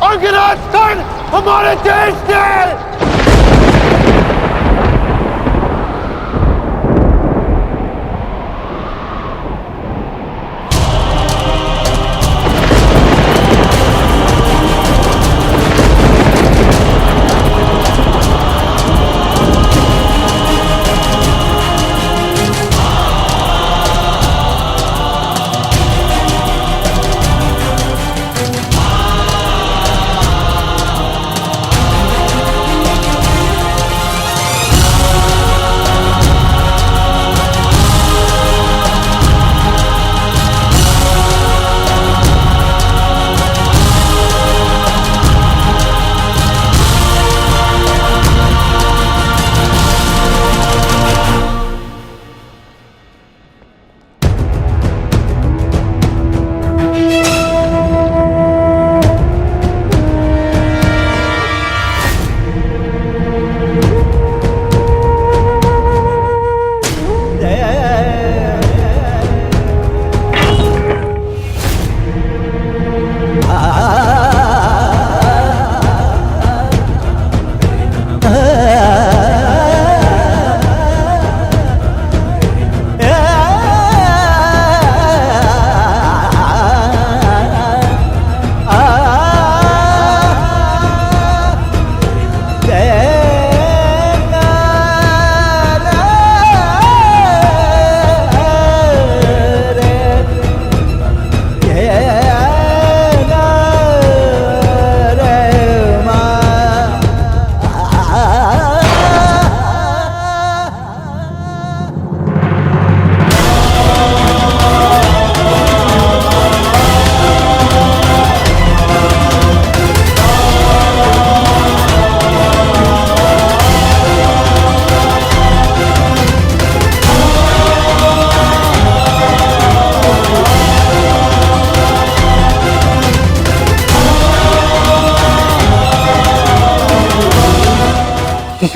अफगानिस्तान हमारे देश ने।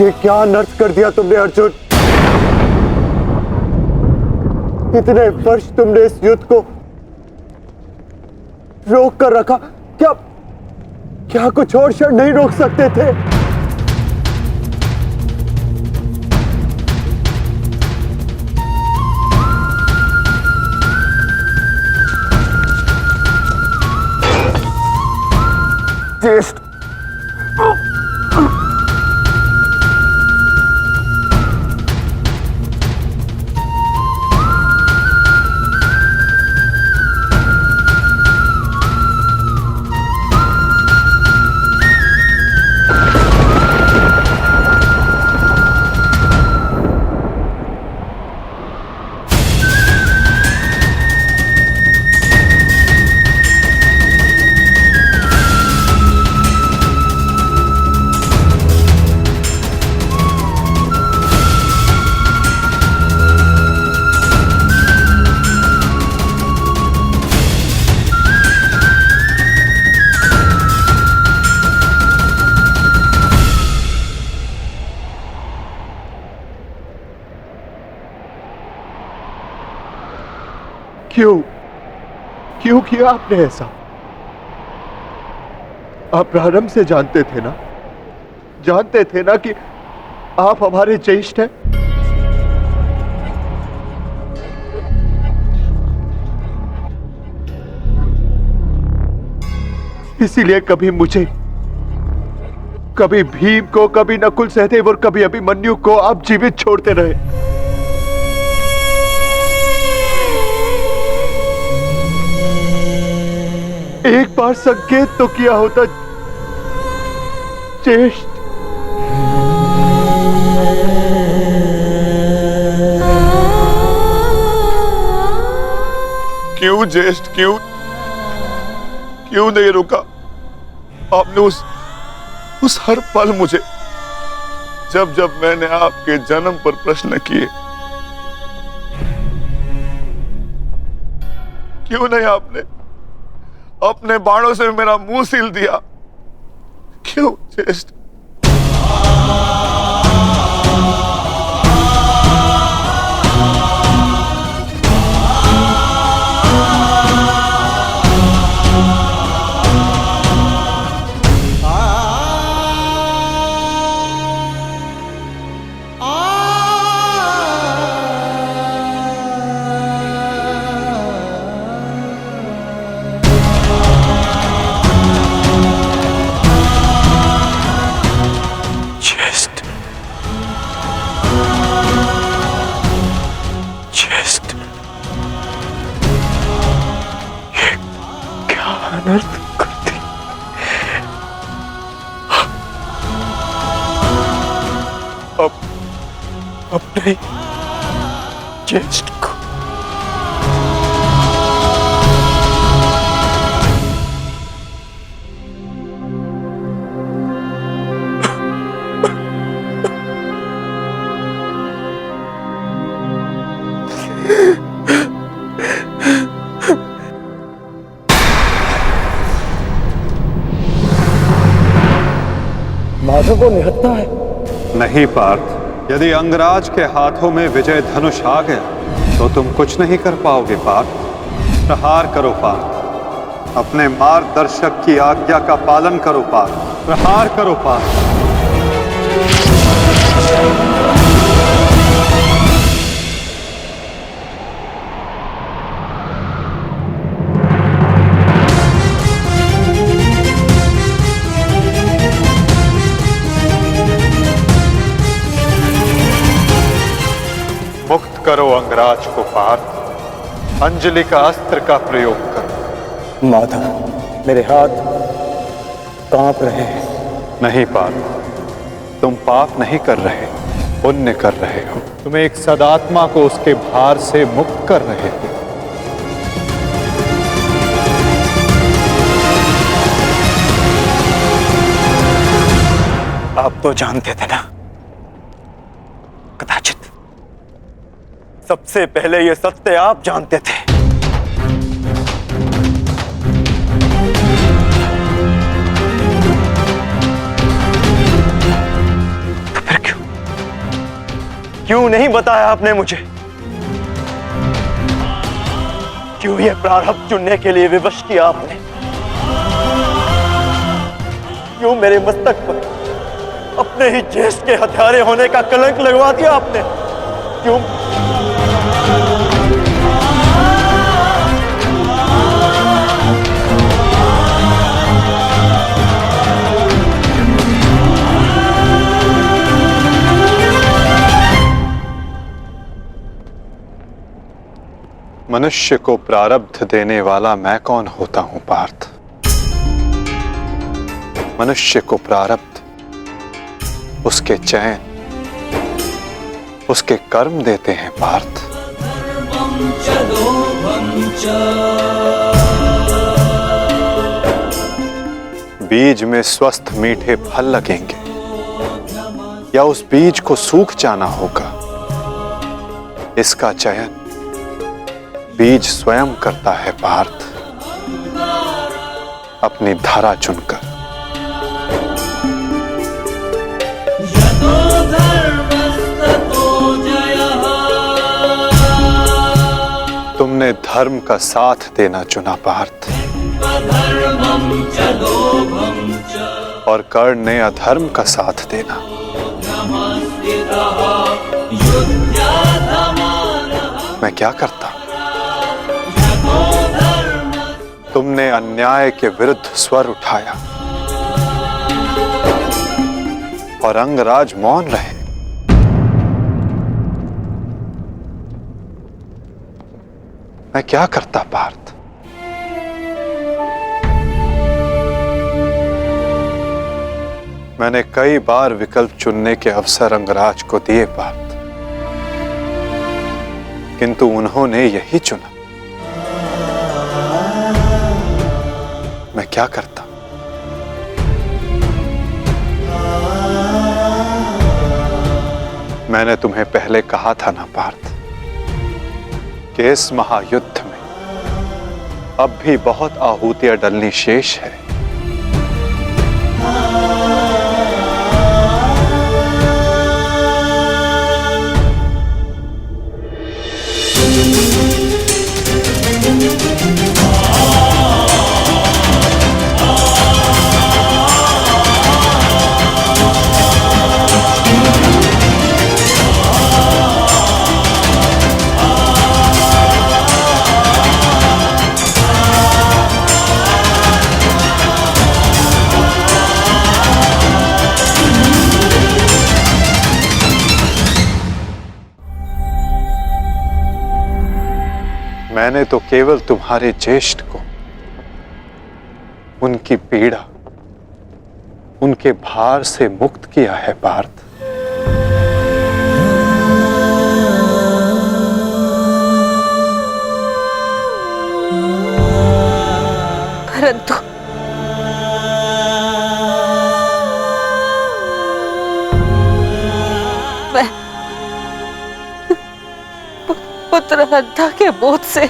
ये क्या अनर्थ कर दिया तुमने अर्जुन। इतने वर्ष तुमने इस युद्ध को रोक कर रखा, क्या क्या कुछ और क्षण नहीं रोक सकते थे? ज्येष्ठ, क्यों किया आपने ऐसा? आप प्रारंभ से जानते थे ना कि आप हमारे ज्येष्ठ हैं। इसीलिए कभी मुझे, कभी भीम को, कभी नकुल सहदेव और कभी अभिमन्यु को आप जीवित छोड़ते रहे। एक बार संकेत तो किया होता ज्येष्ठ। क्यों ज्येष्ठ, क्यों नहीं रुका? आपने उस हर पल मुझे, जब मैंने आपके जन्म पर प्रश्न किए, क्यों नहीं आपने अपने बाणों से मेरा मुंह सील दिया? क्यों ज्येष्ठ? अपने ज्येष्ठ को। माधव को निहत्था है? नहीं पार्थ, यदि अंगराज के हाथों में विजय धनुष आ गया तो तुम कुछ नहीं कर पाओगे पार्थ। प्रहार करो पार्थ, अपने मार्गदर्शक की आज्ञा का पालन करो पार्थ, प्रहार करो पार्थ। मुक्त करो अंगराज को पार्थ, अंजलि का अस्त्र का प्रयोग करो। माधव, मेरे हाथ कांप रहे हैं। नहीं पार्थ, तुम पाप नहीं कर रहे, पुण्य कर रहे हो। तुम एक सदात्मा को उसके भार से मुक्त कर रहे हो। आप तो जानते थे ना, कदाचित सबसे पहले ये सत्य आप जानते थे। तो फिर क्यों नहीं बताया आपने मुझे? क्यों ये प्रारब्ध चुनने के लिए विवश किया आपने? क्यों मेरे मस्तक पर अपने ही ज्येष्ठ के हत्यारे होने का कलंक लगवा दिया आपने? क्यों? मनुष्य को प्रारब्ध देने वाला मैं कौन होता हूं पार्थ? मनुष्य को प्रारब्ध उसके चयन, उसके कर्म देते हैं पार्थ। बीज में स्वस्थ मीठे फल लगेंगे या उस बीज को सूख जाना होगा, इसका चयन बीज स्वयं करता है पार्थ, अपनी धारा चुनकर। तुमने धर्म का साथ देना चुना पार्थ, और कर्ण ने अधर्म का साथ देना। मैं क्या करता? तुमने अन्याय के विरुद्ध स्वर उठाया और अंगराज मौन रहे। मैं क्या करता पार्थ? मैंने कई बार विकल्प चुनने के अवसर अंगराज को दिए पार्थ, किंतु उन्होंने यही चुना। मैं क्या करता? मैंने तुम्हें पहले कहा था ना पार्थ कि इस महायुद्ध में अब भी बहुत आहुतियां डलनी शेष है। मैंने तो केवल तुम्हारे ज्येष्ठ को, उनकी पीड़ा, उनके भार से मुक्त किया है पार्थ। परंतु मैं पुत्र हत्या के बोझ से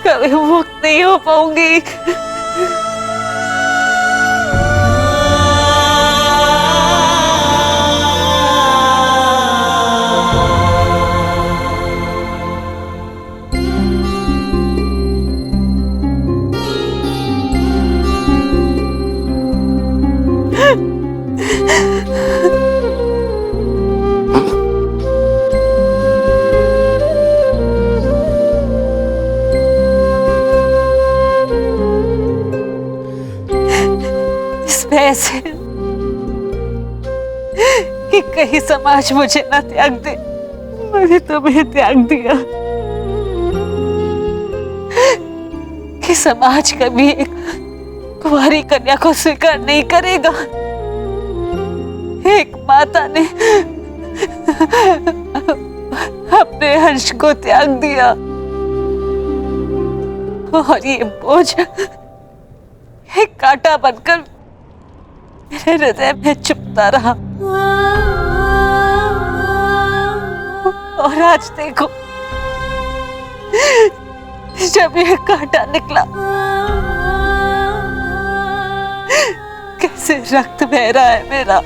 कभी मुक्त नहीं हो पाऊंगी। ऐसे कि कहीं समाज मुझे ना त्याग दे, मैंने तुम्हें त्याग दिया। कि समाज कभी एक कुंवारी कन्या को स्वीकार नहीं करेगा। एक माता ने अपने अंश को त्याग दिया और ये बोझ एक कांटा बनकर मेरे हृदय में चुभता रहा। और आज देखो, जब ये कांटा निकला, कैसे रक्त बह रहा है मेरा।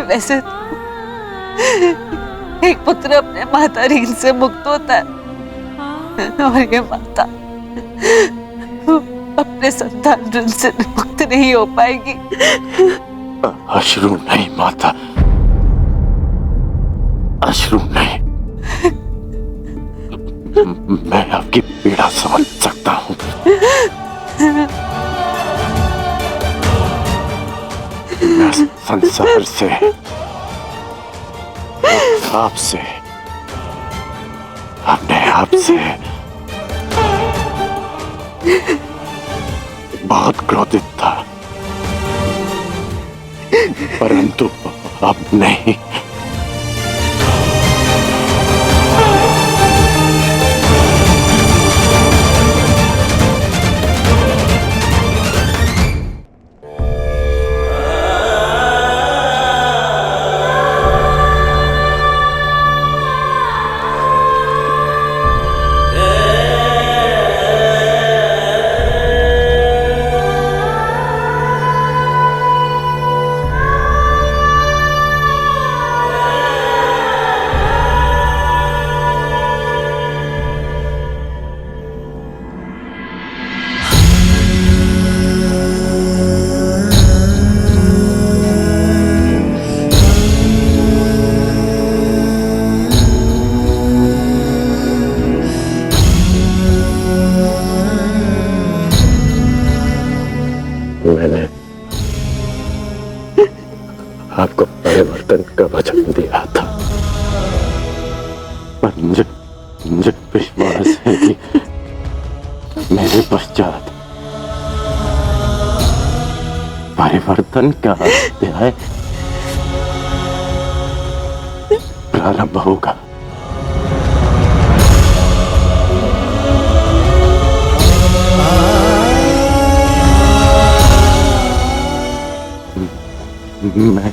वैसे एक पुत्र अपने माता ऋण से मुक्त होता है और ये माता अपने संतान ऋण से मुक्त नहीं हो पाएगी। अश्रु नहीं माता, अश्रु नहीं। मैं आपकी पीड़ा समझ सकता हूँ। मैं संसार से, आपसे, अपने आप से बहुत क्रोधित था, परंतु अब नहीं। मैंने आपको परिवर्तन का वचन दिया था, पर मुझे विश्वास है कि मेरे पश्चात परिवर्तन का अध्याय प्रारंभ होगा। मैं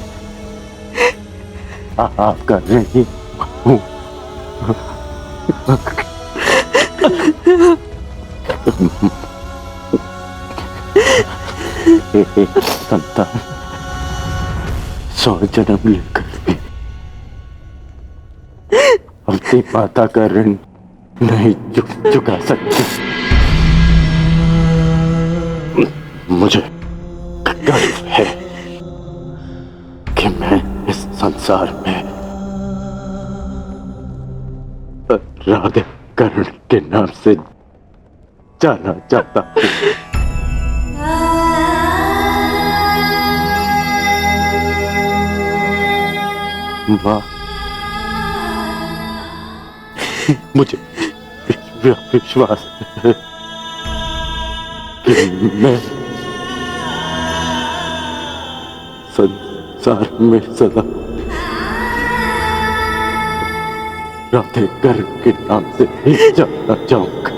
आपका ऋणी हूँ। एक संतान 100 जन्म लेकर भी अपनी माता का ऋण नहीं चुका सकती। मुझे गर्व है कि मैं इस संसार में राधाकरण के नाम से जाना चाहता हूँ। माँ, मुझे विश्वास है कि मैं संसार में सदा राधे कर के नाम से ही जानना चाहूंगा।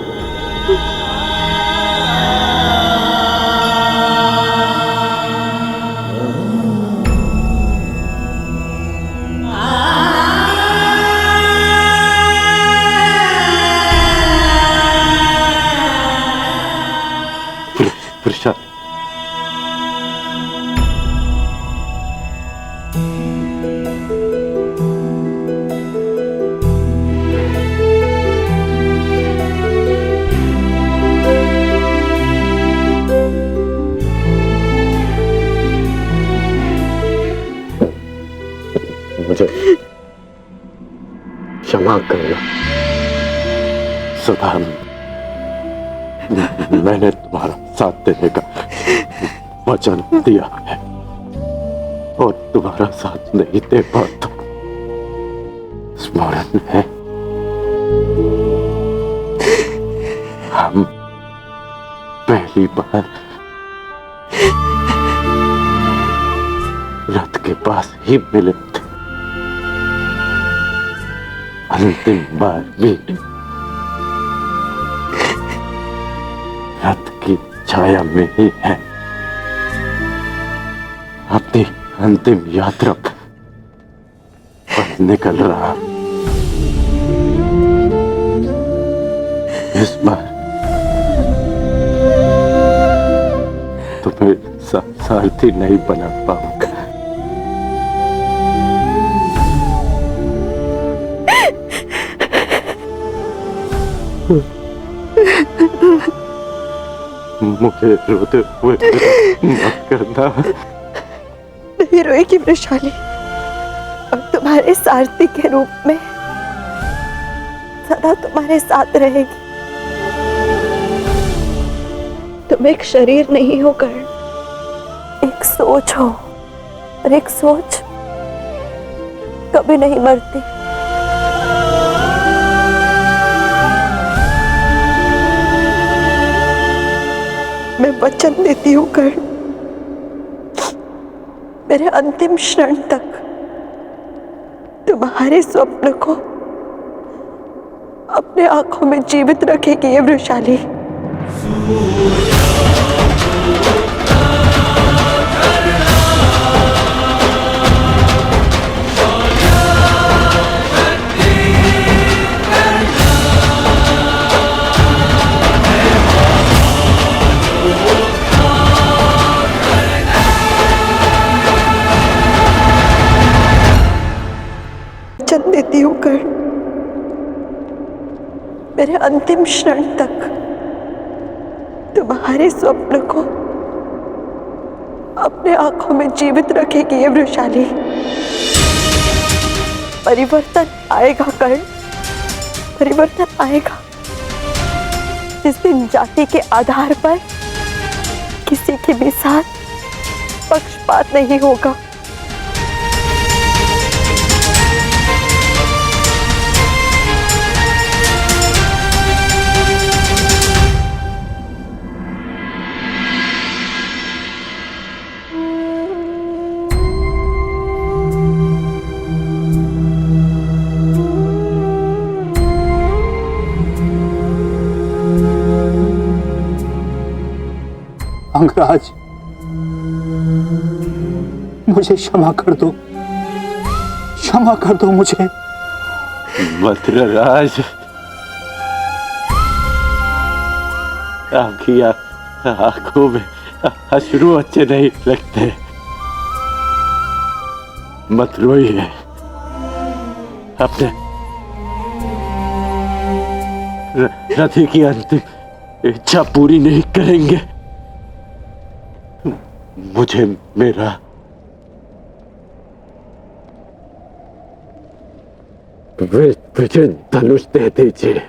वृषाली, मुझे क्षमा करना सुधा, मैंने तुम्हारा साथ देने का वचन दिया है और तुम्हारा साथ नहीं दे पाता। स्मरण है हम पहली बार रथ के पास ही मिले थे, अंतिम बार भी रथ की छाया में ही है। अपनी अंतिम यात्रा पर निकल रहा। इस बार तुम्हें सारथी नहीं बना पाऊंगा। मुझे रोते हुए मत करना। नहीं रोएगी वृषाली, और तुम्हारे सारथी के रूप में सदा तुम्हारे साथ रहेगी। तुम एक शरीर नहीं हो कर्ण, एक सोच हो, और एक सोच कभी नहीं मरती। मैं वचन देती हूँ कर्ण, मेरे अंतिम क्षण तक तुम्हारे स्वप्न को अपने आंखों में जीवित रखेगी ये वृषाली। वचन देती हूँ कर्ण, मेरे अंतिम क्षण तक तुम्हारे स्वप्न को अपने आंखों में जीवित रखेगी ये वृषाली। परिवर्तन आएगा कर्ण, परिवर्तन आएगा। जिस दिन जाति के आधार पर किसी के भी साथ पक्षपात नहीं होगा। अंगराज, मुझे क्षमा कर दो, क्षमा कर दो मुझे। मथुराराज, आपकी आंखों में अश्रु अच्छे नहीं लगते। मत रोइए, अपने रथी की अंतिम इच्छा पूरी नहीं करेंगे। मुझे मेरा विजय धनुष दे दीजिए।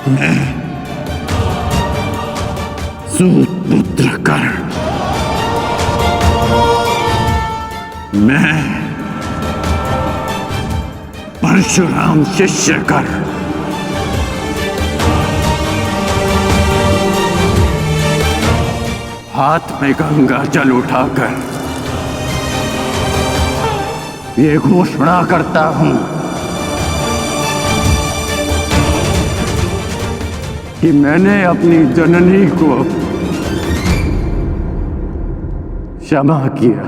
में सूतपुत्र कर्ण, मैं परशुराम शिष्य कर्ण हाथ में गंगा जल उठाकर ये घोषणा करता हूं कि मैंने अपनी जननी को क्षमा किया।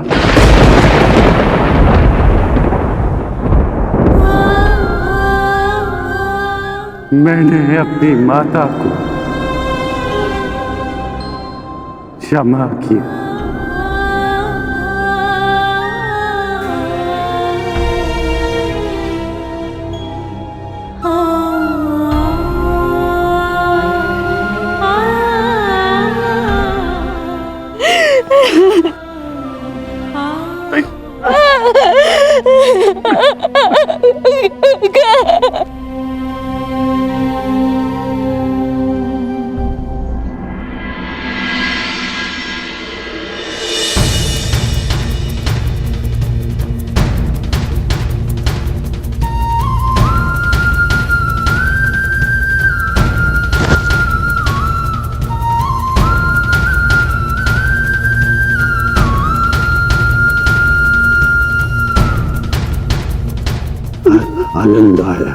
मैंने अपनी माता को क्षमा किया। आनंद आया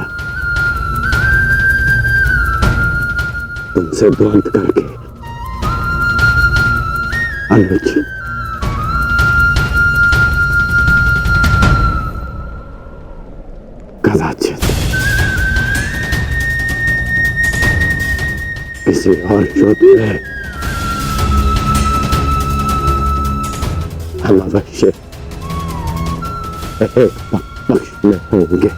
तुमसे द्वंद करके। अनुज, कदाचित किसी और युद्ध में हम अवश्य एक पक्ष में होंगे।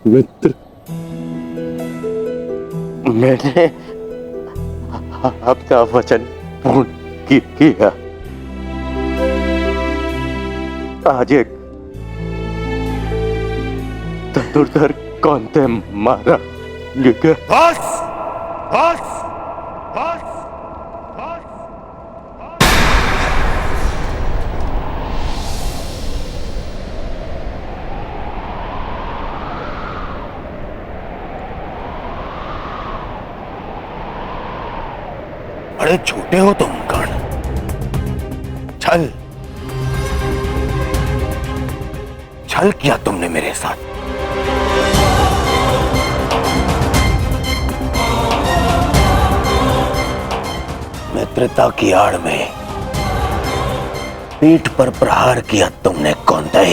मित्र, मैंने आपका वचन पूर्ण किया। आज एक धनुर्धर कौनते मारा गया। बस बस बस बस। बड़े छोटे हो तुम कर्ण। छल छल किया तुमने मेरे साथ। मित्रता की आड़ में पीठ पर प्रहार किया तुमने कौनते।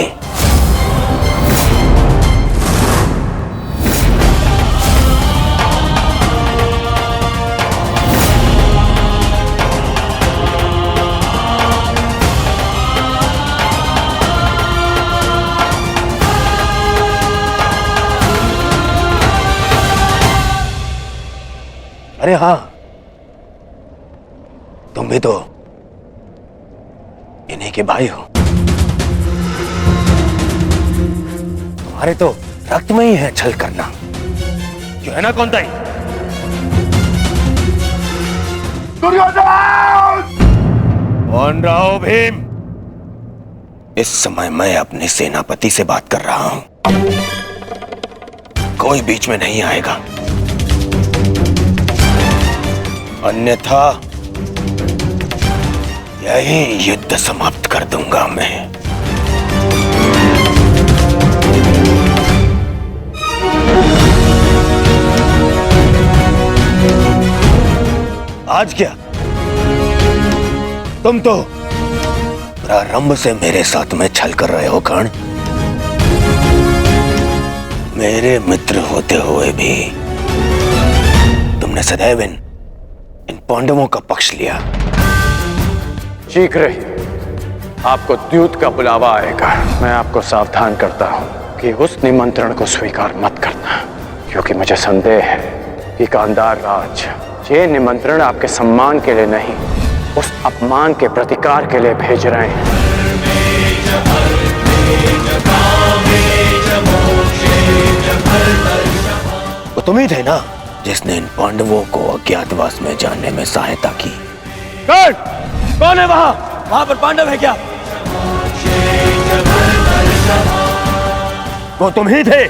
अरे हाँ, तुम भी तो इन्हीं के भाई हो। तुम्हारे तो रक्त में ही है छल करना, जो है ना कौनते। कौन रहा हो भीम? इस समय मैं अपने सेनापति से बात कर रहा हूं, कोई बीच में नहीं आएगा, अन्यथा यही युद्ध समाप्त कर दूंगा मैं। आज क्या तुम तो प्रारंभ से मेरे साथ में छल कर रहे हो कर्ण। मेरे मित्र होते हुए भी तुमने सदैव इन पांडवों का पक्ष लिया। शीघ्र ही आपको द्यूत का बुलावा आएगा। मैं आपको सावधान करता हूं कि उस निमंत्रण को स्वीकार मत करना, क्योंकि मुझे संदेह है कि गांधार राज ये निमंत्रण आपके सम्मान के लिए नहीं, उस अपमान के प्रतिकार के लिए भेज रहे हैं। वो तुम ही थे ना जिसने इन पांडवों को अज्ञातवास में जाने में सहायता की। कौन है वहां पर पांडव है क्या? वो तुम ही थे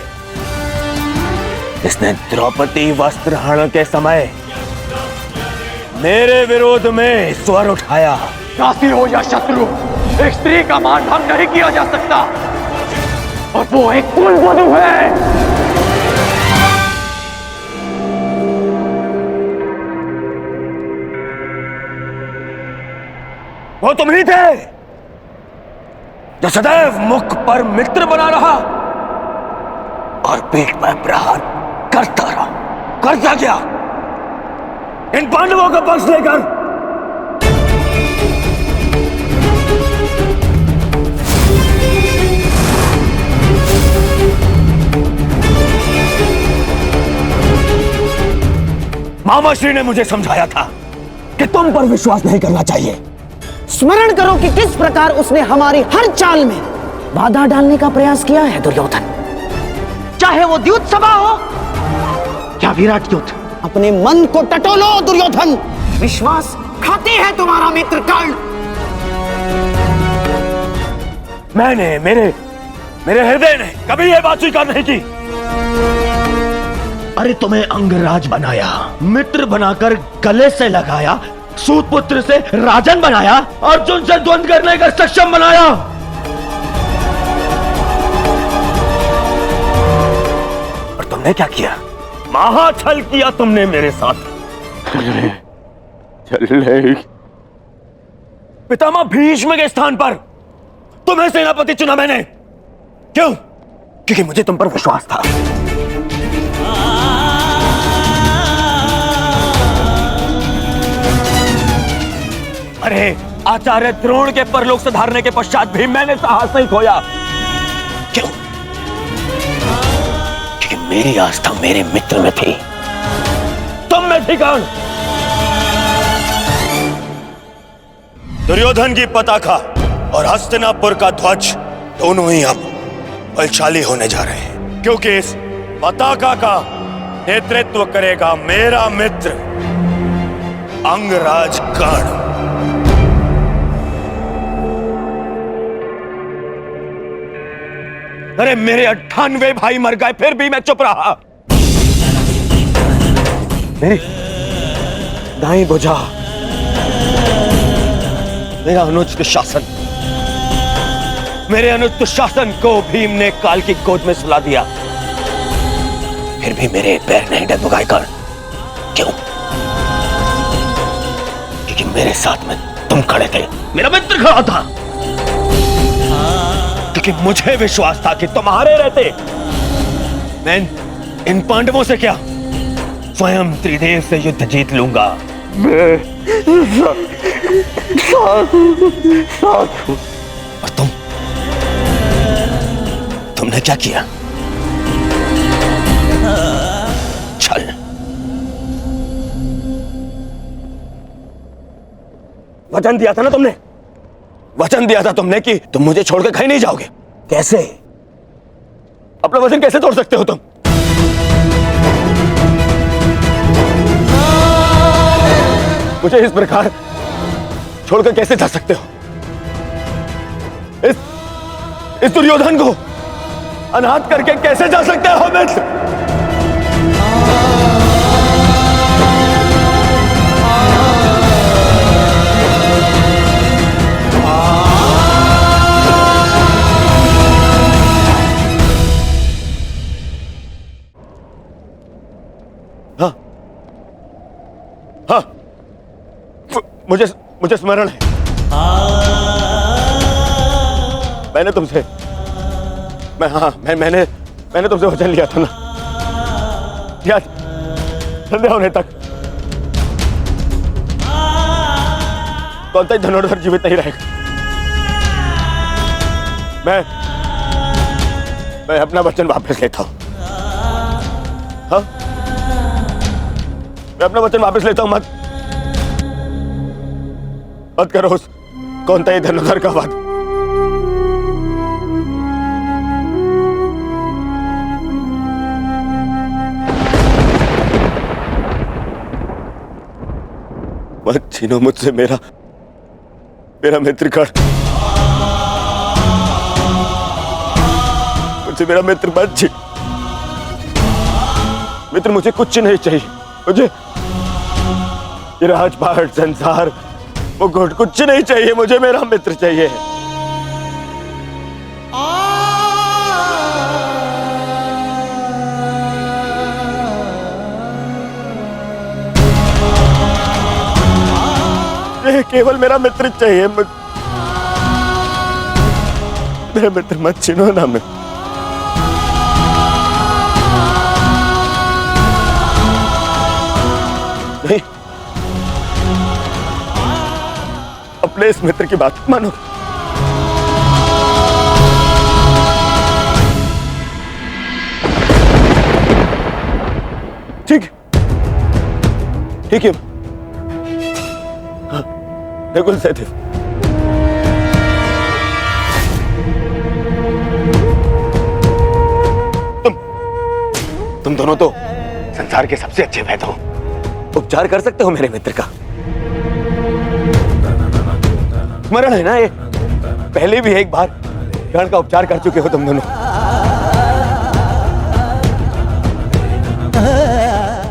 जिसने द्रौपदी वस्त्रहरण के समय मेरे विरोध में स्वर उठाया। दासी हो या शत्रु, एक स्त्री का मान भंग नहीं किया जा सकता, और वो एक कुलवधू है। वो तुम ही थे जो सदैव मुख पर मित्र बना रहा और पीठ पर प्रहार करता रहा। करता क्या? इन पांडवों का पक्ष लेकर। मामाश्री ने मुझे समझाया था कि तुम पर विश्वास नहीं करना चाहिए। स्मरण करो कि किस प्रकार उसने हमारी हर चाल में बाधा डालने का प्रयास किया है दुर्योधन। चाहे वो द्यूत सभा हो या विराट युद्ध, अपने मन को टटोलो दुर्योधन। विश्वास खाते है तुम्हारा मित्र कर्ण। मेरे हृदय ने कभी यह बात स्वीकार नहीं की। अरे तुम्हें अंगराज बनाया, मित्र बनाकर गले से लगाया, सूत पुत्र से राजन बनाया, अर्जुन से द्वंद्व करने का सक्षम बनाया। और तुमने क्या किया? महाछल किया तुमने मेरे साथ। पितामह भीष्म के स्थान पर तुम्हें सेनापति चुना मैंने। क्यों? क्योंकि मुझे तुम पर विश्वास था। अरे आचार्य द्रोण के परलोक सुधारने के पश्चात भी मैंने साहस नहीं खोया। क्यों? क्योंकि मेरी आस्था मेरे मित्र में थी। तुम में थी कौन? दुर्योधन की पताका और हस्तिनापुर का ध्वज दोनों ही अब बलशाली होने जा रहे हैं, क्योंकि इस पताका का नेतृत्व करेगा मेरा मित्र अंगराज कर्ण। अरे मेरे 98 भाई मर गए, फिर भी मैं चुप रहा। मेरी दाई बुझा मेरा अनुज दुशासन, मेरे अनुज दुशासन को भीम ने काल की गोद में सुला दिया। फिर भी मेरे पैर नहीं डगमगाए कर्ण। क्यों? क्योंकि मेरे साथ में तुम खड़े थे, मेरा मित्र खड़ा था। क्योंकि मुझे विश्वास था कि तुम्हारे रहते मैं इन पांडवों से क्या, स्वयं त्रिदेव से युद्ध जीत लूंगा। और तुमने क्या किया? छल। वचन दिया था ना तुमने, वचन दिया था तुमने कि तुम मुझे छोड़कर कहीं नहीं जाओगे। कैसे? अपना वचन कैसे तोड़ सकते हो तुम? मुझे इस प्रकार छोड़कर कैसे जा सकते हो? इस दुर्योधन को अनाथ करके कैसे जा सकते हो मित्र? हाँ, मुझे स्मरण है। मैंने तुमसे वचन लिया था ना, याद? संध्या होने तक कौन सा धनुर्धर जीवित नहीं रहेगा। मैं अपना वचन वापस लेता हूं। हाँ, मैं अपना वचन वापस लेता हूं। मत करो उस कौन था ये धनुधर का वध। मत छीनो मुझसे मेरा मित्रगण। मुझसे मेरा मित्र मत छीन। मित्र मुझे कुछ नहीं चाहिए। मुझे ये राजपाट, संसार, मुकुट कुछ नहीं चाहिए। मुझे मेरा मित्र चाहिए। ये केवल मेरा मित्र चाहिए। मेरा मित्र मत छीनो ना। मैं नहीं, अपने इस मित्र की बात मानो। ठीक है। हाँ, बिल्कुल सहदेव। तुम दोनों तो संसार के सबसे अच्छे वैद्य हो। उपचार कर सकते हो मेरे मित्र का। स्मरण है ना, ये पहले भी एक बार गण का उपचार कर चुके हो तुम दोनों।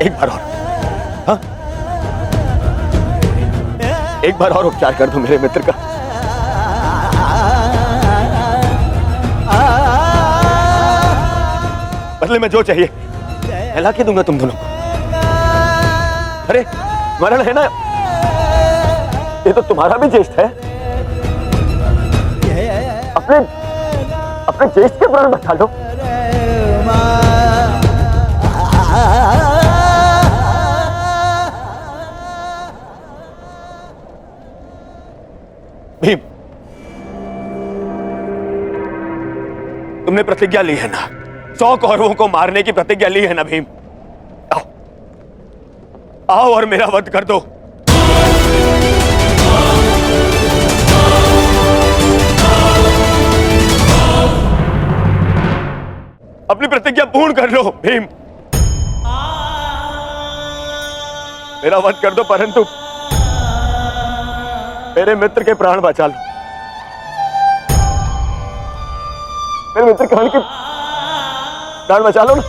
एक बार और। हाँ, एक बार और उपचार कर दो मेरे मित्र का। बदले में जो चाहिए ला के दूंगा तुम दोनों को। अरे स्मरण है ना, ये तो तुम्हारा भी ज्येष्ठ है। अपने ज्येष्ठ के प्राण बचा लो। भीम, तुमने प्रतिज्ञा ली है ना, 100 कौरवों को मारने की प्रतिज्ञा ली है ना भीम। आओ और मेरा वध कर दो। अपनी प्रतिज्ञा पूर्ण कर लो भीम। मेरा वध कर दो, परंतु मेरे मित्र के प्राण बचा लो। मेरे मित्र कर्ण के प्राण बचा लो ना।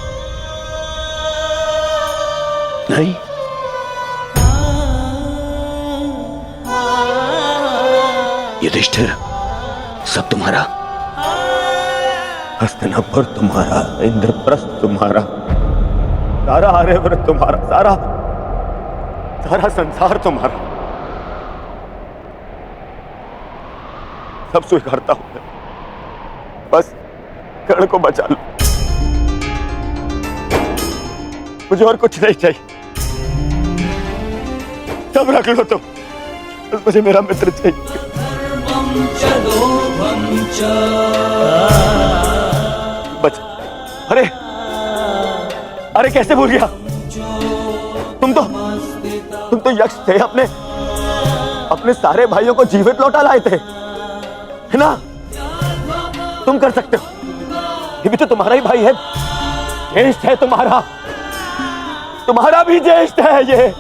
नहीं, युधिष्ठिर, सब तुम्हारा। हस्तिनापुर तुम्हारा, इंद्रप्रस्थ तुम्हारा, सारा आर्यव्रत तुम्हारा, सारा संसार तुम्हारा। सब स्वीकारता हूं मैं। बस कर्ण को बचा लो। मुझे और कुछ नहीं चाहिए। सब रख लो तुम, बस मुझे मेरा मित्र चाहिए। बच। अरे कैसे भूल गया? तुम तो यक्ष थे। अपने सारे भाइयों को जीवित लौटा लाए थे, है ना? तुम कर सकते हो। ये भी तो तुम्हारा ही भाई है, ज्येष्ठ है तुम्हारा भी ज्येष्ठ है ये।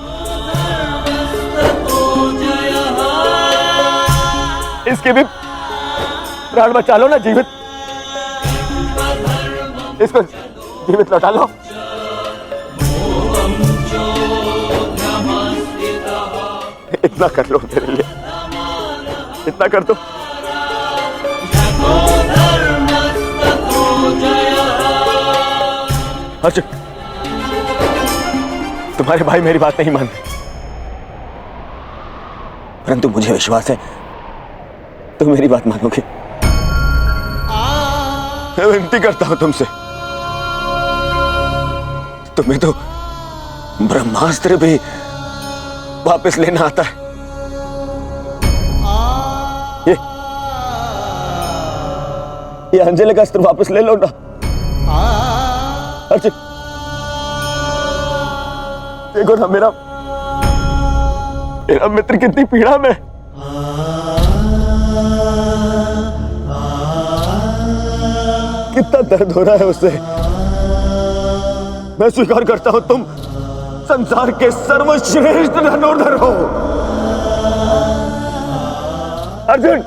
इसके भी प्राण बचा लो ना, जीवित। इसको जीवित लौटा लो। इतना कर लो मेरे लिए, इतना कर दो। अर्जुन, तुम्हारे भाई मेरी बात नहीं मानते, परंतु मुझे विश्वास है तुम मेरी बात मानोगे। मैं विनती करता हूं तुमसे, तुम्हें तो ब्रह्मास्त्र भी वापस लेना आता है। ये अंजलि का अस्त्र वापस ले लो ना। अर्जुन, देखो ना मेरा मित्र कितनी पीड़ा में। कितना दर्द हो रहा है उससे। मैं स्वीकार करता हूं तुम संसार के सर्वश्रेष्ठ धनुर्धर हो। अर्जुन,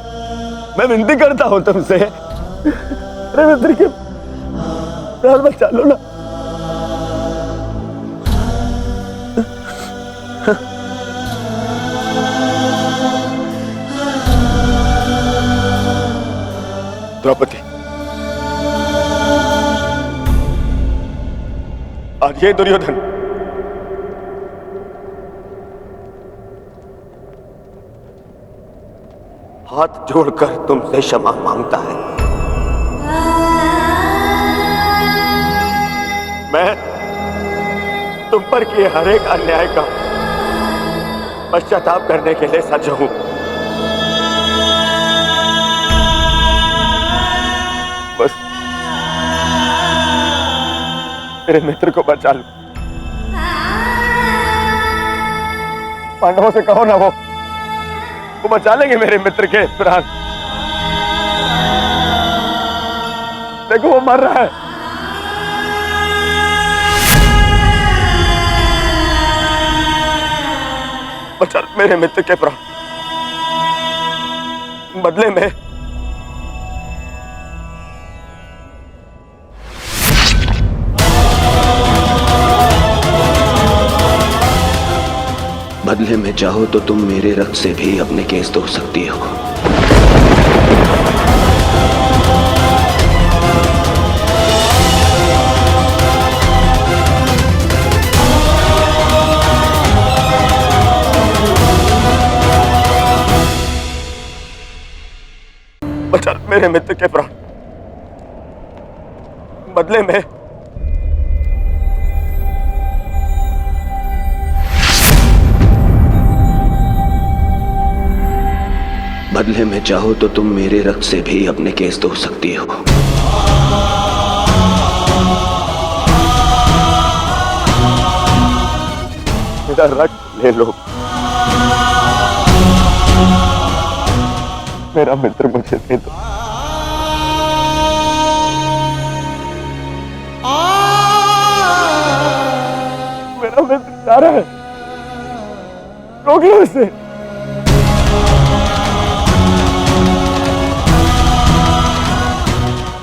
मैं विनती करता हूं तुमसे, अरे मित्र के प्राण बचा लो ना। द्रौपदी, और ये दुर्योधन हाथ जोड़कर तुमसे क्षमा मांगता है। मैं तुम पर किए हर एक अन्याय का पश्चाताप करने के लिए सज्ज हूं। बस मेरे मित्र को बचा लो। पांडवों से कहो ना, वो बचा लेंगे मेरे मित्र के प्राण। देखो वो मर रहा है। बचा मेरे मित्र के प्राण। बदले में बदले में चाहो तो तुम मेरे रक्त से भी अपने केस धो सकती हो। बचा मेरे मित्र के प्राण। बदले में बदले में चाहो तो तुम मेरे रक्त से भी अपने केस धो सकती हो। मेरा रक्त ले लो। मेरा मित्र मुझे दे दो। मेरा मित्र जा रहा है, रोक लो इसे।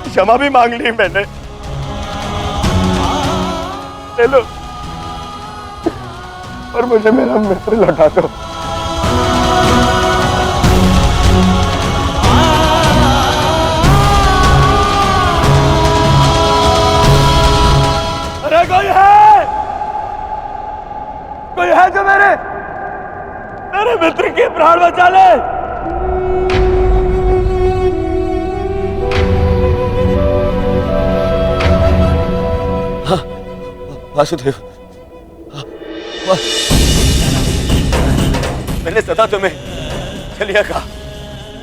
क्षमा भी मांग ली मैंने, ले लो, पर मुझे मेरा मित्र लौटा दो। अरे कोई है जो मेरे मित्र के प्राण बचा ले। हाँ, वासुदेव, मैंने सदा तुम्हें चलिया कहा,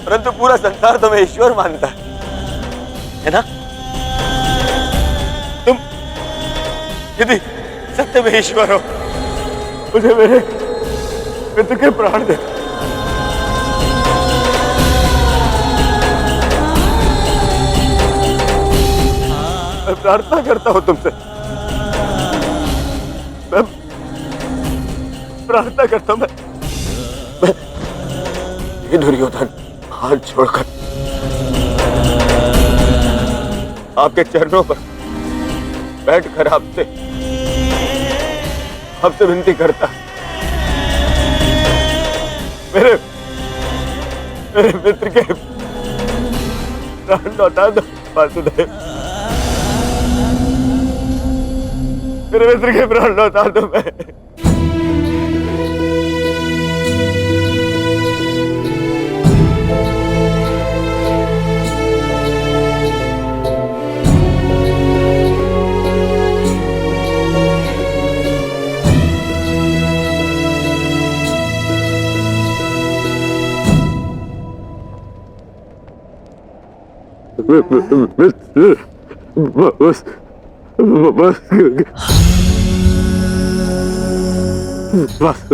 परंतु पूरा संसार तुम्हें ईश्वर मानता है ना? तुम यदि सत्य में ईश्वर हो, मुझे मेरे मित्र के प्राण दे। मैं प्रार्थना करता हूं तुमसे, मैं प्रार्थना करता हूं, मैं ये दुर्योधन हाथ छोड़कर आपके चरणों पर बैठकर आपसे विनती करता, मेरे मित्र के प्राण लौटा दो वासुदेव। मेरे मित्र के प्राण लौटा दो। मैं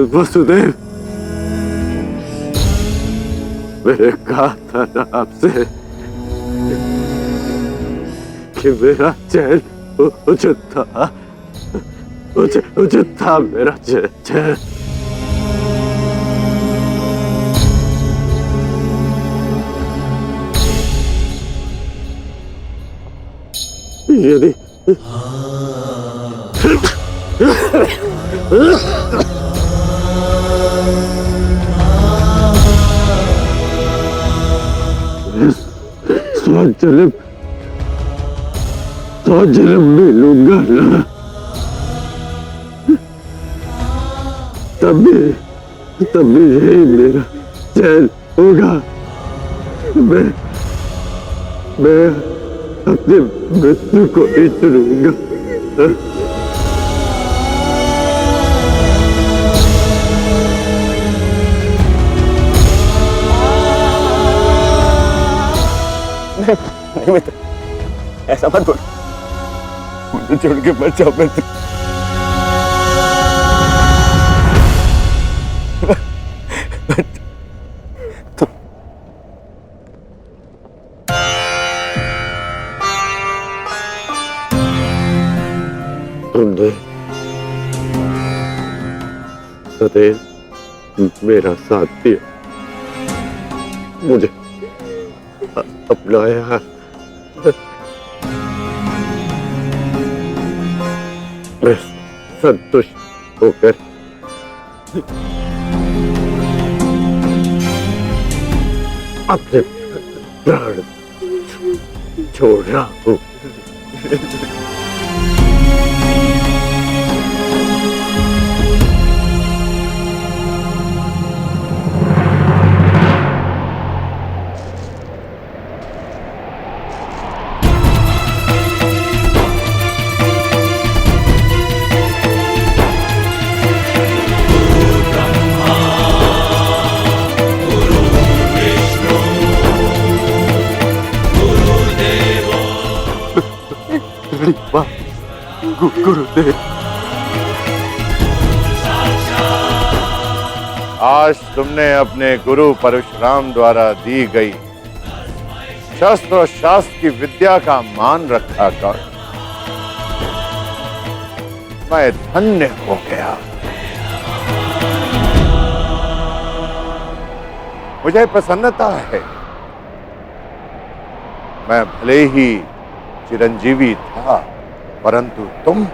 वसुदेव, मैंने कहा था ना आपसे कि मेरा चैन उचित था, उचित था मेरा चैन। यदि सौ जन्म में लूंगा ना, तभी यही मेरा चैन होगा। मैं अपने मृत्यु को ही चुनूंगा। नहीं मित्र, ऐसा मत बोल। मुझे छोड़ के मत जाओ मित्र। तुमने सदैव मेरा साथ दिया, मुझे अपनाया। मैं संतुष्ट होकर अपने प्राण छोड़ रहा हूँ। गुरुदेव, आज तुमने अपने गुरु परशुराम द्वारा दी गई शस्त्र और शास्त्र की विद्या का मान रखा कर मैं धन्य हो गया। मुझे प्रसन्नता है। मैं भले ही चिरंजीवी था, परंतु तुम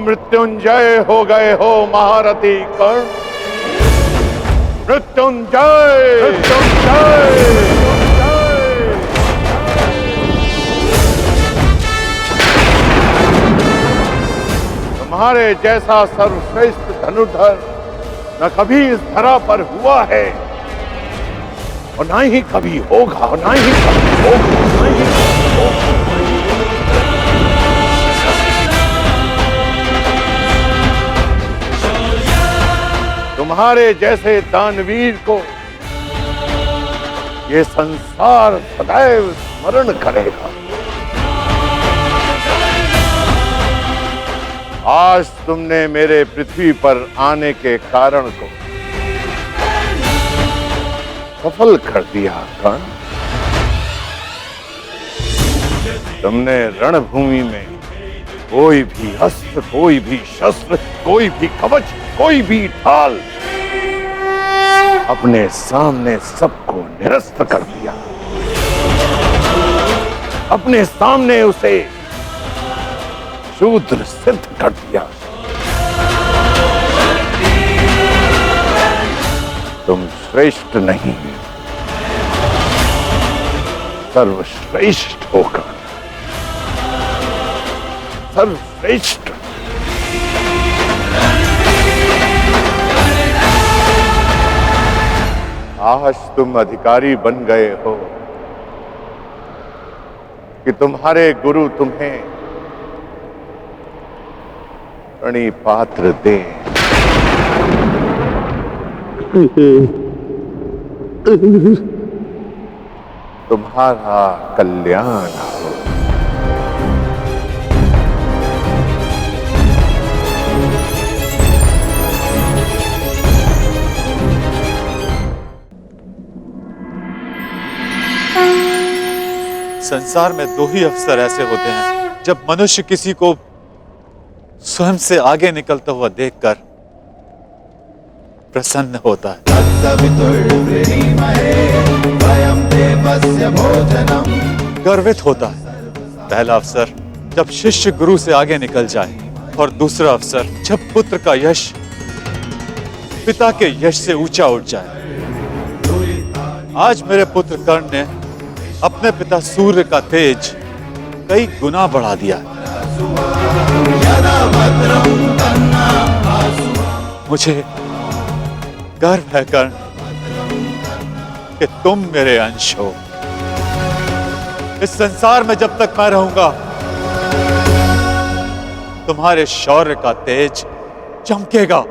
मृत्युंजय हो गए हो महारथी कर्ण। मृत्युंजय, मृत्युंजय। तुम्हारे जैसा सर्वश्रेष्ठ धनुर्धर न कभी इस धरा पर हुआ है और ना ही कभी होगा, ना ही कभी होगा, ना ही कभी होगा। तुम्हारे जैसे दानवीर को ये संसार सदैव स्मरण करेगा। आज तुमने मेरे पृथ्वी पर आने के कारण को सफल कर दिया कर्ण। तुमने रणभूमि में कोई भी अस्त्र, कोई भी शस्त्र, कोई भी कवच, कोई भी ढाल अपने सामने सबको निरस्त कर दिया। अपने सामने उसे शूद्र सिद्ध कर दिया। तुम श्रेष्ठ नहीं, सर्वश्रेष्ठ होकर सर्वश्रेष्ठ। आज तुम अधिकारी बन गए हो कि तुम्हारे गुरु तुम्हें प्रणिपात्र दे। तुम्हारा कल्याण हो। संसार में दो ही अवसर ऐसे होते हैं जब मनुष्य किसी को स्वयं से आगे निकलता हुआ देखकर प्रसन्न होता है। गर्वित होता है। पहला अवसर जब शिष्य गुरु से आगे निकल जाए और दूसरा अवसर जब पुत्र का यश पिता के यश से ऊंचा उठ जाए। आज मेरे पुत्र कर्ण ने अपने पिता सूर्य का तेज कई गुना बढ़ा दिया। मुझे गर्व है कर्ण कि तुम मेरे अंश हो। इस संसार में जब तक मैं रहूंगा तुम्हारे शौर्य का तेज चमकेगा।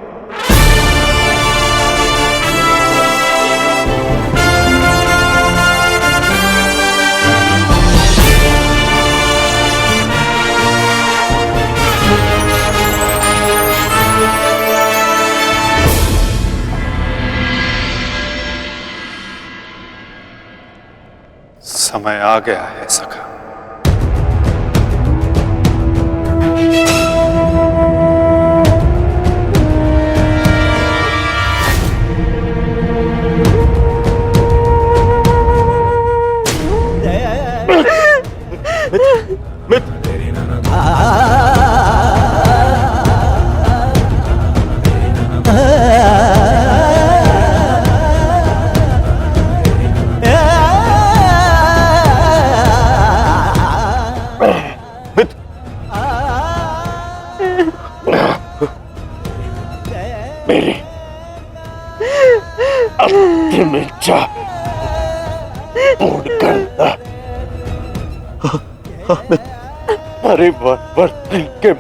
समय आ गया है सखा। मेरी अंतिम इच्छा पूर्ण करना। परिवर्तन के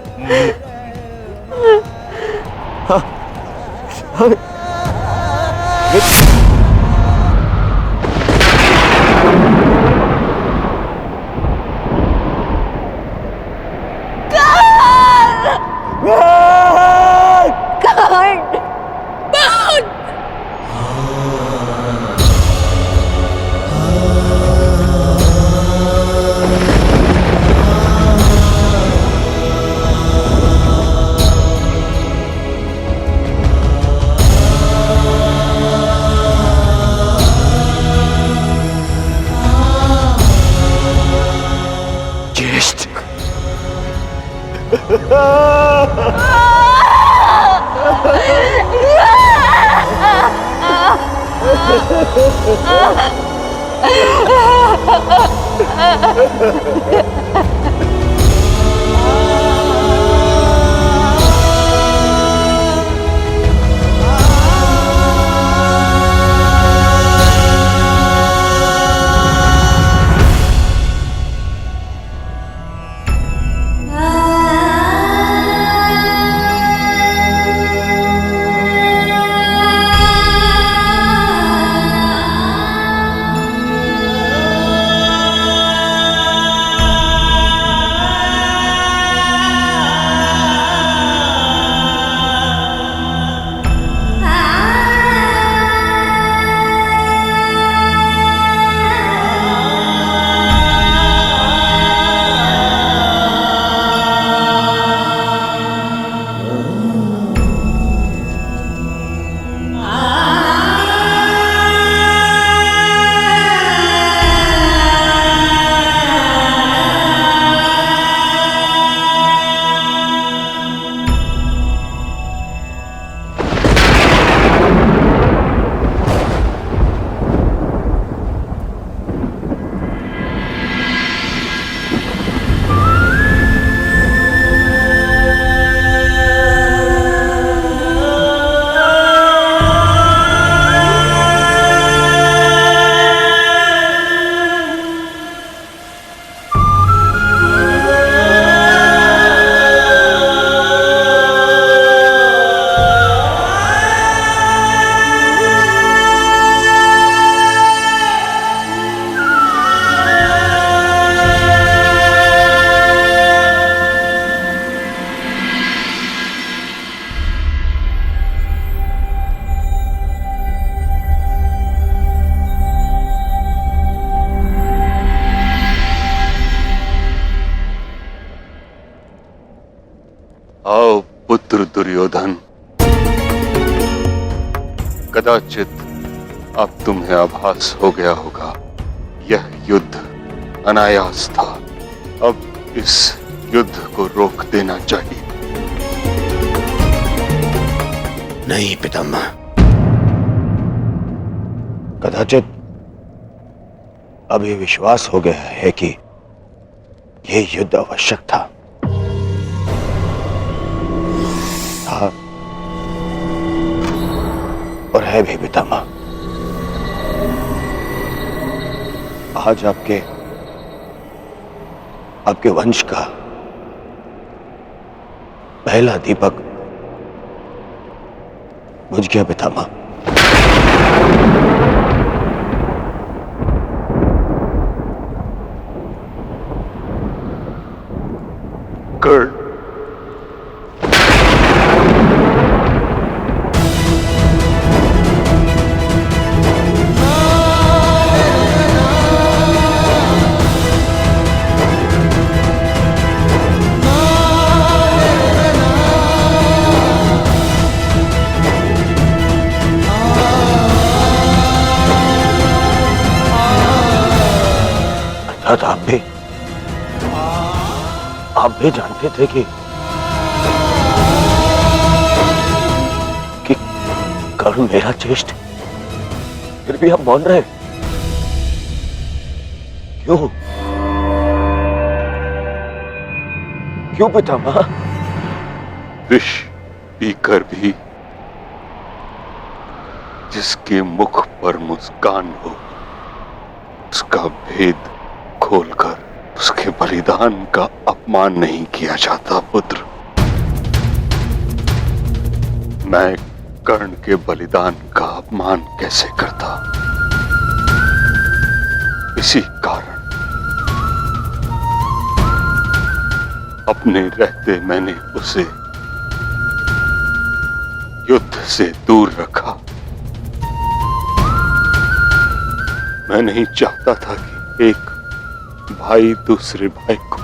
आओ पुत्र दुर्योधन, कदाचित अब तुम्हें आभास हो गया होगा, यह युद्ध अनायास था। अब इस युद्ध को रोक देना चाहिए। नहीं पितामह, कदाचित अभी विश्वास हो गया है कि यह युद्ध आवश्यक था। और है भी पितामह। आज आपके वंश का पहला दीपक बुझ गया पितामह। कर्ण, अर्थात आप भी जानते थे कि कर्ण मेरा ज्येष्ठ, फिर भी आप मौन रहे। क्यों पितामह? विष पीकर भी जिसके मुख पर मुस्कान हो, उसका भेद खोलकर उसके बलिदान का अपमान नहीं किया जाता पुत्र। मैं कर्ण के बलिदान का अपमान कैसे करता? इसी कारण अपने रहते मैंने उसे युद्ध से दूर रखा। मैं नहीं चाहता था कि एक भाई दूसरे भाई को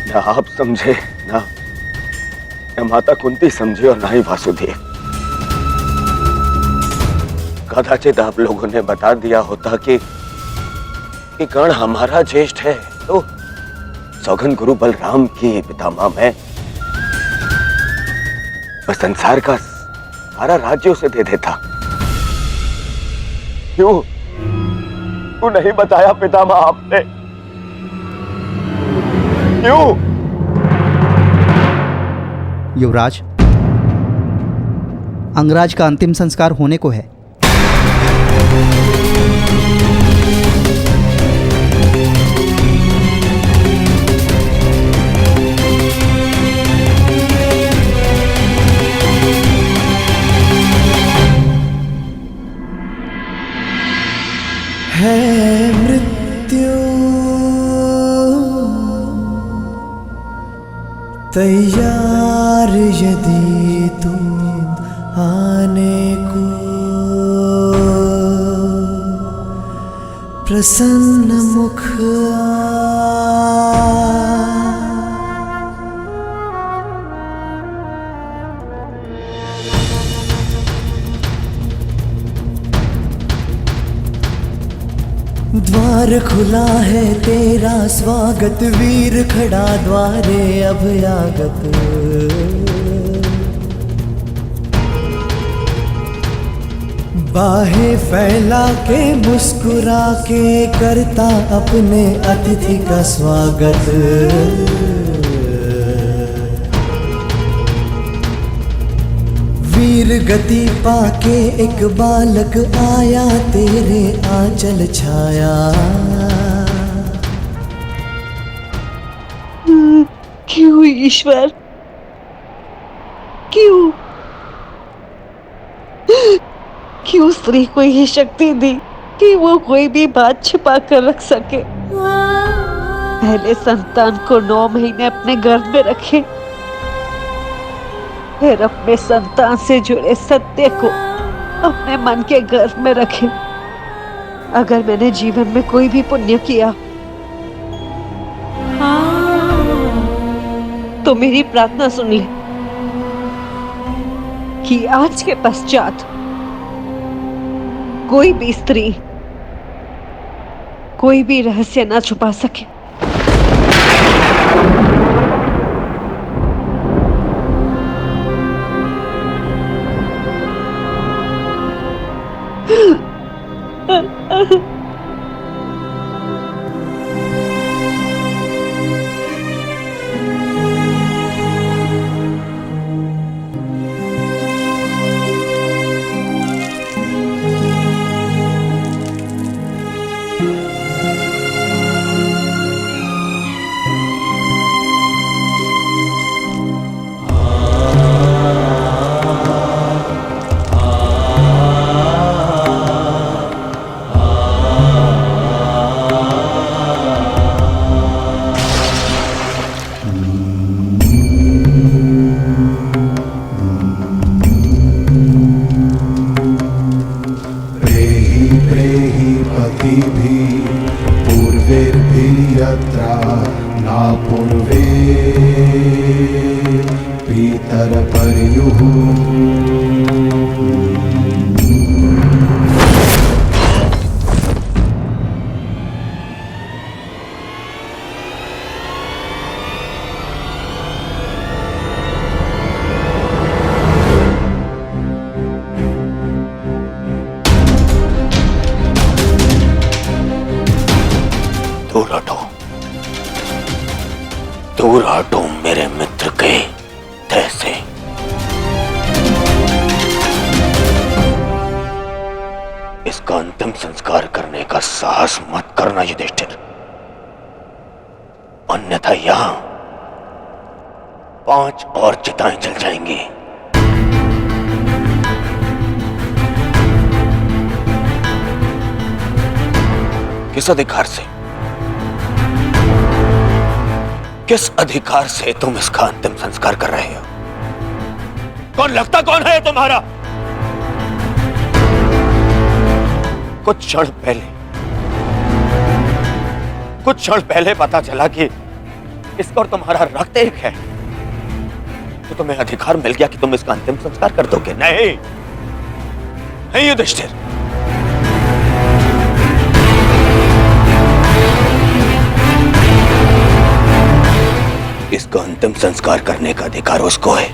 ना आप समझे, ना माता कुंती समझे और ना ही वासुदेव। कदाचित आप लोगों ने बता दिया होता कि कर्ण हमारा ज्येष्ठ है, तो सौगंध गुरु बलराम की पितामह मैं संसार का सारा राज्य उसे दे देता। क्यों नहीं बताया पितामह आपने? क्यों? युवराज, अंगराज का अंतिम संस्कार होने को है। है मृत्यु तैयार यदि तुम आने को, प्रसन्न मुख द्वार खुला है तेरा स्वागत, वीर खड़ा द्वारे अभयागत। बाहें फैला के मुस्कुरा के करता अपने अतिथि का स्वागत। वीर गति पाके एक बालक आया, तेरे आंचल छाया। क्यों ईश्वर, क्यों स्त्री को ये शक्ति दी कि वो कोई भी बात छिपा कर रख सके? पहले संतान को 9 महीने अपने गर्भ में रखे, फिर अपने संतान से जुड़े सत्य को अपने मन के गर्भ में रखे। अगर मैंने जीवन में कोई भी पुण्य किया तो मेरी प्रार्थना सुन ले कि आज के पश्चात कोई भी स्त्री कोई भी रहस्य ना छुपा सके। दूर हटो मेरे मित्र के देह से। इसका अंतिम संस्कार करने का साहस मत करना युधिष्ठिर, अन्यथा यहां 5 और चिताएं जल जाएंगी। किस अधिकार से, किस अधिकार से तुम इसका अंतिम संस्कार कर रहे हो? कौन लगता कौन है तुम्हारा? कुछ क्षण पहले पता चला कि इसका और तुम्हारा रक्त एक है, तो तुम्हें अधिकार मिल गया कि तुम इसका अंतिम संस्कार कर दोगे। नहीं नहीं युधिष्ठिर, इसका अंतिम संस्कार करने का अधिकार उसको है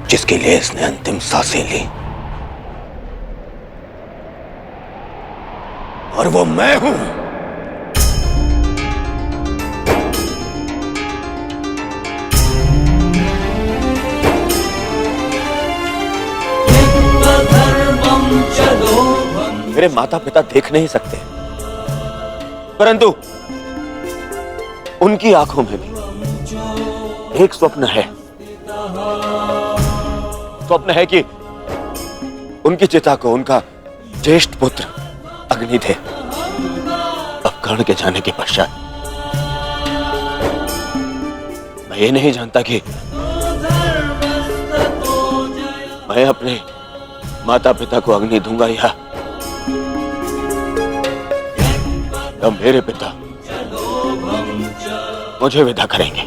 जिसके लिए इसने अंतिम सांसें ली, और वो मैं हूं। मेरे माता पिता देख नहीं सकते, परंतु उनकी आंखों में भी एक स्वप्न है। स्वप्न है कि उनकी चिता को उनका ज्येष्ठ पुत्र अग्नि दे। अब कर्ण के जाने के पश्चात मैं ये नहीं जानता कि मैं अपने माता पिता को अग्नि दूंगा या मेरे पिता मुझे विदा करेंगे।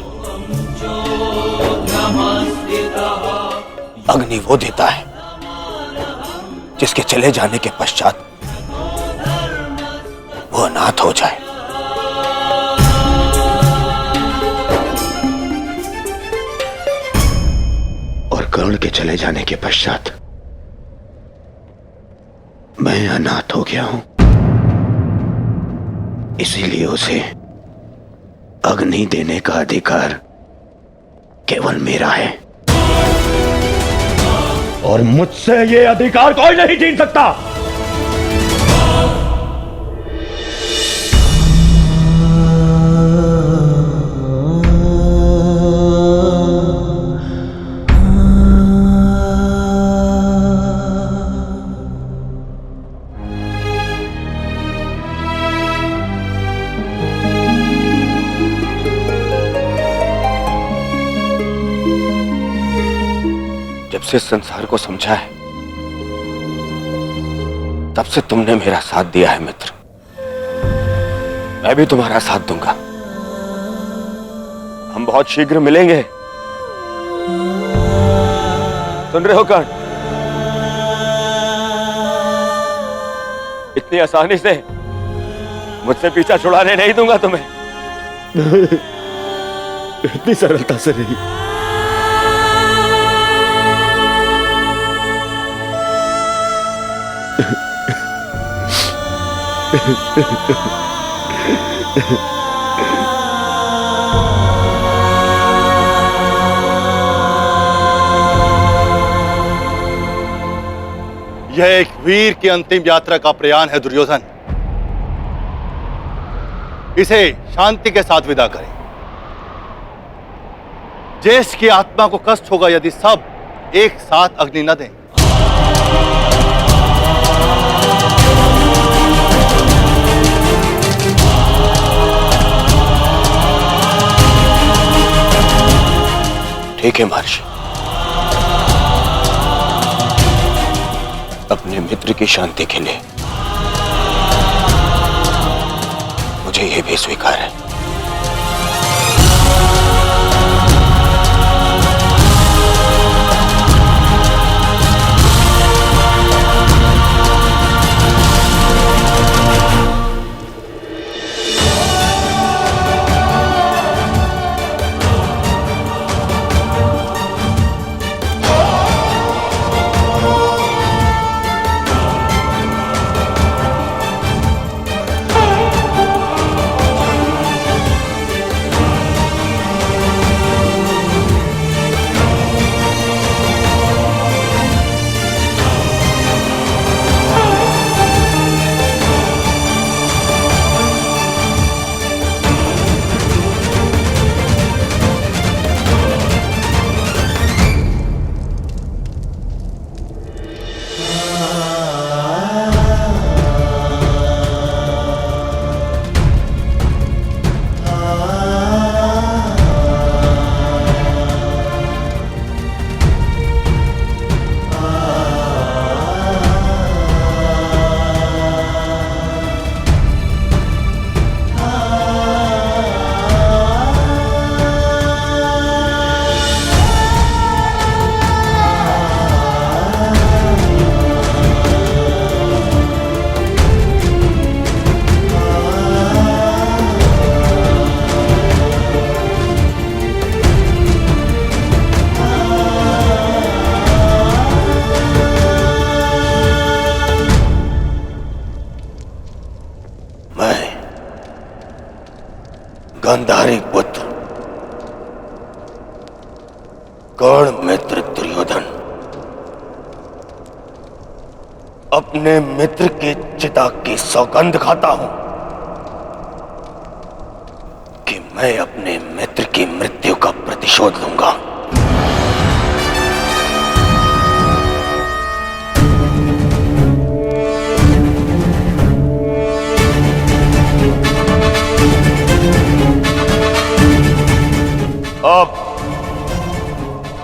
अग्नि वो देता है जिसके चले जाने के पश्चात वो अनाथ हो जाए। और कर्ण के चले जाने के पश्चात मैं अनाथ हो गया हूं, इसीलिए उसे अग्नि देने का अधिकार केवल मेरा है, और मुझसे ये अधिकार कोई नहीं छीन सकता। से संसार को समझा है तब से तुमने मेरा साथ दिया है मित्र। मैं भी तुम्हारा साथ दूंगा। हम बहुत शीघ्र मिलेंगे। सुन रहे हो कर्ण? इतनी आसानी से मुझसे पीछा छुड़ाने नहीं दूंगा तुम्हें। इतनी सरलता से नहीं। यह एक वीर की अंतिम यात्रा का प्रयाण है दुर्योधन। इसे शांति के साथ विदा करें। ज्येष्ठ की आत्मा को कष्ट होगा यदि सब एक साथ अग्नि न दें। ठीक है महर्षि, अपने मित्र की शांति के लिए मुझे यह भी स्वीकार है। गांधारी पुत्र कर्ण मित्र दुर्योधन अपने मित्र के चिता की सौगंध खाता हूं कि मैं अपने मित्र की मृत्यु का प्रतिशोध लूंगा। अब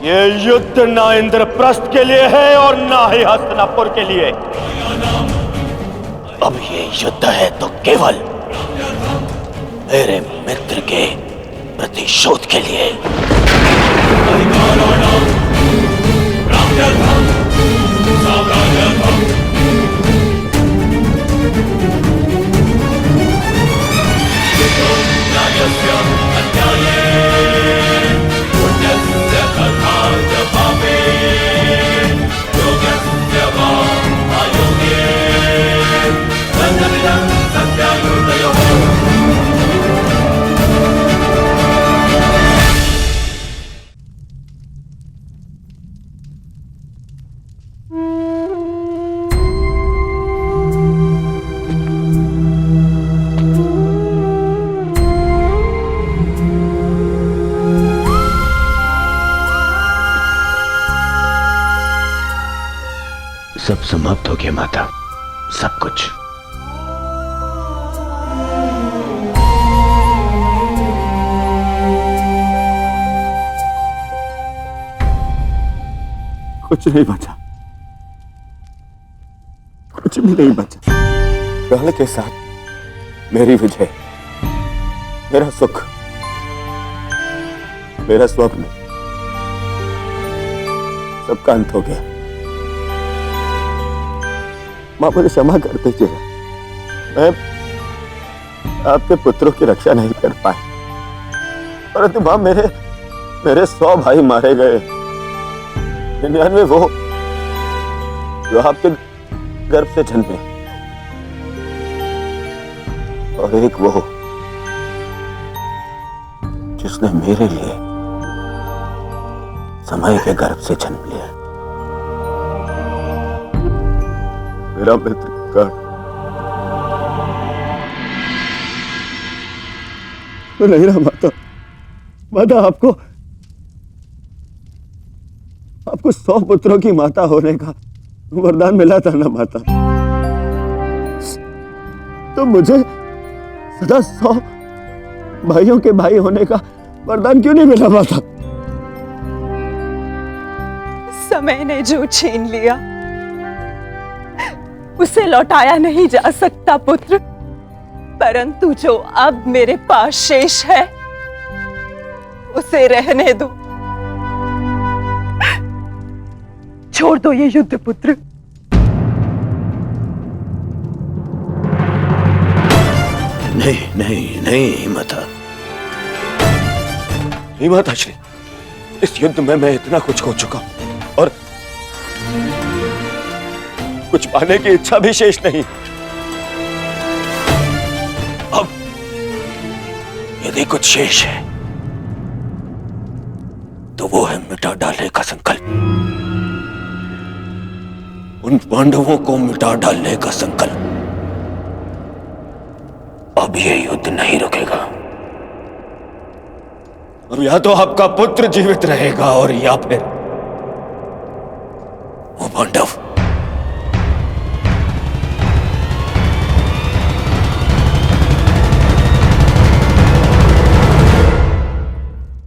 ये युद्ध ना इंद्रप्रस्थ के लिए है और ना ही हस्तिनापुर के लिए। अब ये युद्ध है तो केवल मेरे मित्र के प्रतिशोध के लिए। सब समाप्त हो गया माता, सब कुछ। कुछ नहीं बचा, कुछ भी नहीं बचा। प्रण के साथ मेरी विजय, मेरा सुख, मेरा स्वप्न सबका अंत हो गया। मां मुझे क्षमा कर दीजिए, मैं आपके पुत्रों की रक्षा नहीं कर पाया, परंतु मां मेरे 100 भाई मारे गए, 99 वो जो आपके गर्भ से जन्मे, और एक वो जिसने मेरे लिए समय के गर्भ से जन्म लिया। मेरा मित्र कर्ण तो नहीं रहा माता। माता आपको 100 पुत्रों की माता होने का वरदान मिला था ना माता, तो मुझे सदा 100 भाइयों के भाई होने का वरदान क्यों नहीं मिला माता? समय ने जो छीन लिया उसे लौटाया नहीं जा सकता पुत्र, परंतु जो अब मेरे पास शेष है उसे रहने दो। छोड़ दो ये युद्ध पुत्र। नहीं नहीं नहीं माता, नहीं माता श्री, इस युद्ध में मैं इतना कुछ खो चुका हूं और कुछ पाने की इच्छा भी शेष नहीं। अब यदि कुछ शेष है तो वो है मिटा डालने का संकल्प, उन पांडवों को मिटा डालने का संकल्प। अब ये युद्ध नहीं रुकेगा। अब या तो आपका पुत्र जीवित रहेगा और या फिर